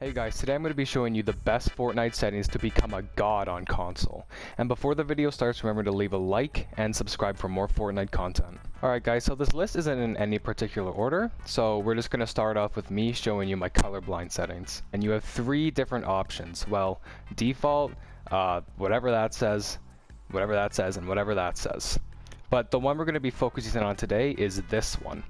Hey guys, today I'm going to be showing you the best Fortnite settings to become a god on console. And before the video starts, remember to leave a like and subscribe for more Fortnite content. Alright guys, so this list isn't in any particular order, so we're just going to start off with me showing you my colorblind settings. And you have three different options. Well, default, whatever that says, and whatever that says. But the one we're going to be focusing on today is this one.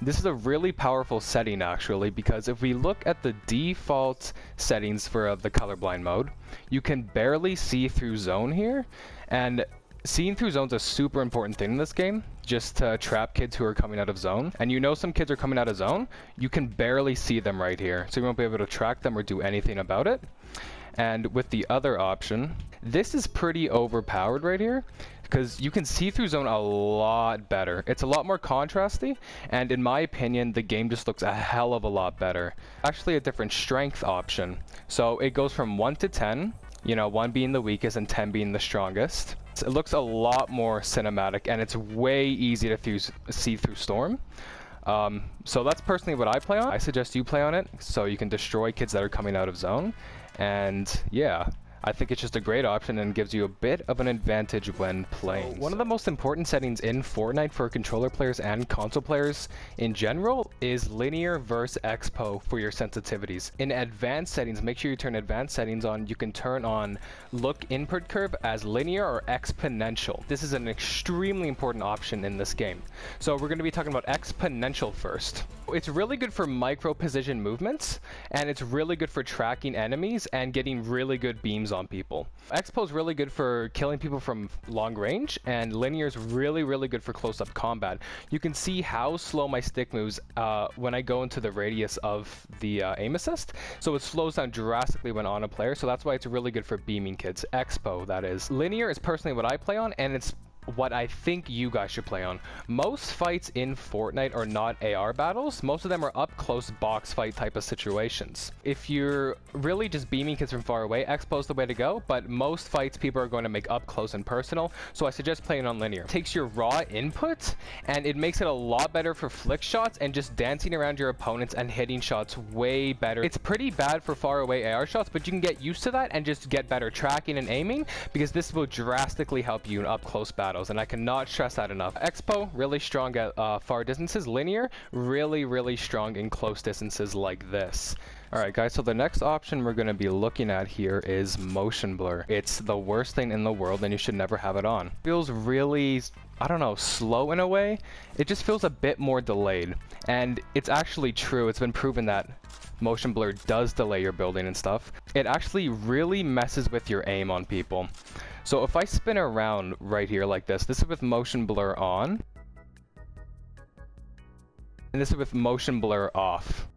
This is a really powerful setting actually, because if we look at the default settings for the colorblind mode, you can barely see through zone here, and seeing through zone's a super important thing in this game, just to trap kids who are coming out of zone. And you know some kids are coming out of zone, you can barely see them right here, so you won't be able to track them or do anything about it. And with the other option, this is pretty overpowered right here, because you can see through zone a lot better. It's a lot more contrasty, and in my opinion, the game just looks a hell of a lot better. Actually a different strength option. So it goes from 1 to 10, you know, 1 being the weakest and 10 being the strongest. It looks a lot more cinematic, and it's way easy to see through storm. So that's personally what I play on. I suggest you play on it so you can destroy kids that are coming out of zone. And yeah, I think it's just a great option and gives you a bit of an advantage when playing. One of the most important settings in Fortnite for controller players and console players in general is linear versus Expo for your sensitivities. In advanced settings, make sure you turn advanced settings on. You can turn on look input curve as linear or exponential. This is an extremely important option in this game. So we're going to be talking about exponential first. It's really good for micro position movements, and it's really good for tracking enemies and getting really good beams on people. Expo is really good for killing people from long range, and linear is really good for close-up combat. You can see how slow my stick moves when I go into the radius of the aim assist, so it slows down drastically when on a player, so that's why it's really good for beaming kids. Expo, that is. Linear is personally what I play on, and it's what I think you guys should play on. Most fights in Fortnite are not AR battles. Most of them are up close box fight type of situations. If you're really just beaming kids from far away, Expo is the way to go, but most fights people are going to make up close and personal, so I suggest playing on linear. It takes your raw input and it makes it a lot better for flick shots and just dancing around your opponents and hitting shots way better. It's pretty bad for far away AR shots, but you can get used to that and just get better tracking and aiming, because this will drastically help you in up close battles. And I cannot stress that enough. Expo, really strong at far distances. Linear, really strong in close distances like this. Alright guys, so the next option we're going to be looking at here is motion blur. It's the worst thing in the world and you should never have it on. It feels really, I don't know, slow in a way. It just feels a bit more delayed. And it's actually true. It's been proven that motion blur does delay your building and stuff. It actually really messes with your aim on people. So if I spin around right here like this is with motion blur on, and this is with motion blur off.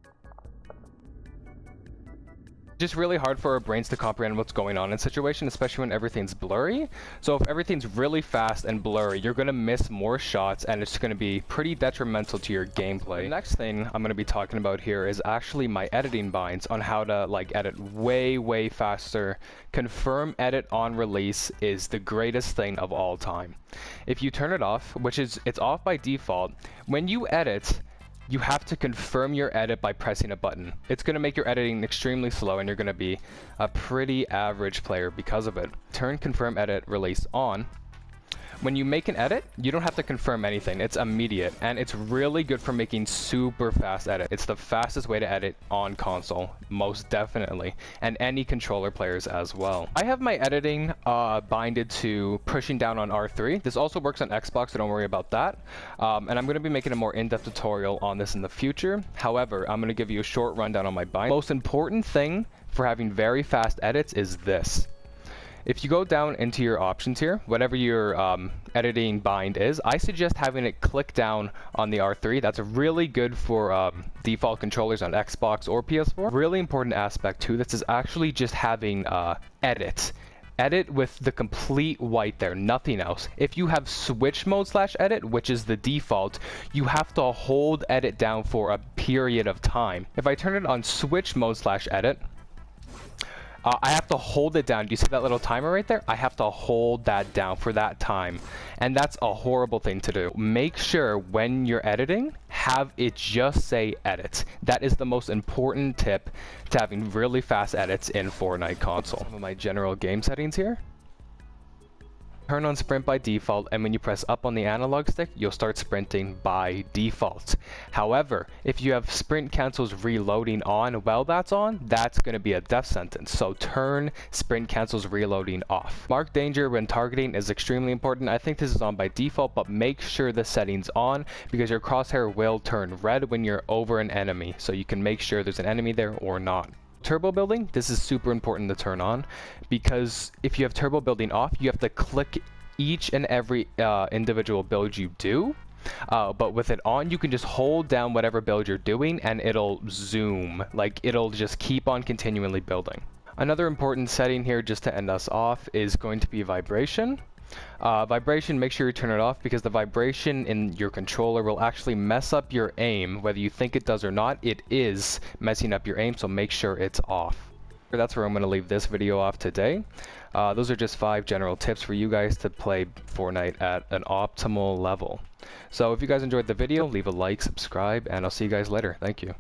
Just really hard for our brains to comprehend what's going on in a situation, especially when everything's blurry. So if everything's really fast and blurry, you're going to miss more shots, and it's going to be pretty detrimental to your gameplay. The next thing I'm going to be talking about here is actually my editing binds on how to edit way faster. Confirm edit on release is the greatest thing of all time. If you turn it off, which is it's off by default, when you edit, you have to confirm your edit by pressing a button. It's going to make your editing extremely slow and you're going to be a pretty average player because of it. Turn confirm edit release on. When you make an edit, you don't have to confirm anything. It's immediate, and it's really good for making super fast edit. It's the fastest way to edit on console, most definitely, and any controller players as well. I have my editing binded to pushing down on R3. This also works on Xbox, so don't worry about that. And I'm going to be making a more in-depth tutorial on this in the future. However, I'm going to give you a short rundown on my bind. Most important thing for having very fast edits is this. If you go down into your options here, whatever your editing bind is, I suggest having it click down on the R3. That's really good for default controllers on Xbox or PS4. Really important aspect to this is actually just having edit. Edit with the complete white there, nothing else. If you have switch mode /edit, which is the default, you have to hold edit down for a period of time. If I turn it on switch mode /edit, I have to hold it down. Do you see that little timer right there? I have to hold that down for that time. And that's a horrible thing to do. Make sure when you're editing, have it just say edit. That is the most important tip to having really fast edits in Fortnite console. Some of my general game settings here. Turn on sprint by default, and when you press up on the analog stick, you'll start sprinting by default. However, if you have sprint cancels reloading on while that's on, that's going to be a death sentence. So turn sprint cancels reloading off. Mark danger when targeting is extremely important. I think this is on by default, but make sure the setting's on because your crosshair will turn red when you're over an enemy. So you can make sure there's an enemy there or not. Turbo building, this is super important to turn on because if you have turbo building off, you have to click each and every individual build you do. But with it on, you can just hold down whatever build you're doing and it'll zoom, like it'll just keep on continually building. Another important setting here just to end us off is going to be vibration. Vibration, make sure you turn it off because the vibration in your controller will actually mess up your aim. Whether you think it does or not, it is messing up your aim, so make sure it's off. That's where I'm going to leave this video off today. Those are just 5 general tips for you guys to play Fortnite at an optimal level. So if you guys enjoyed the video, leave a like, subscribe, and I'll see you guys later. Thank you.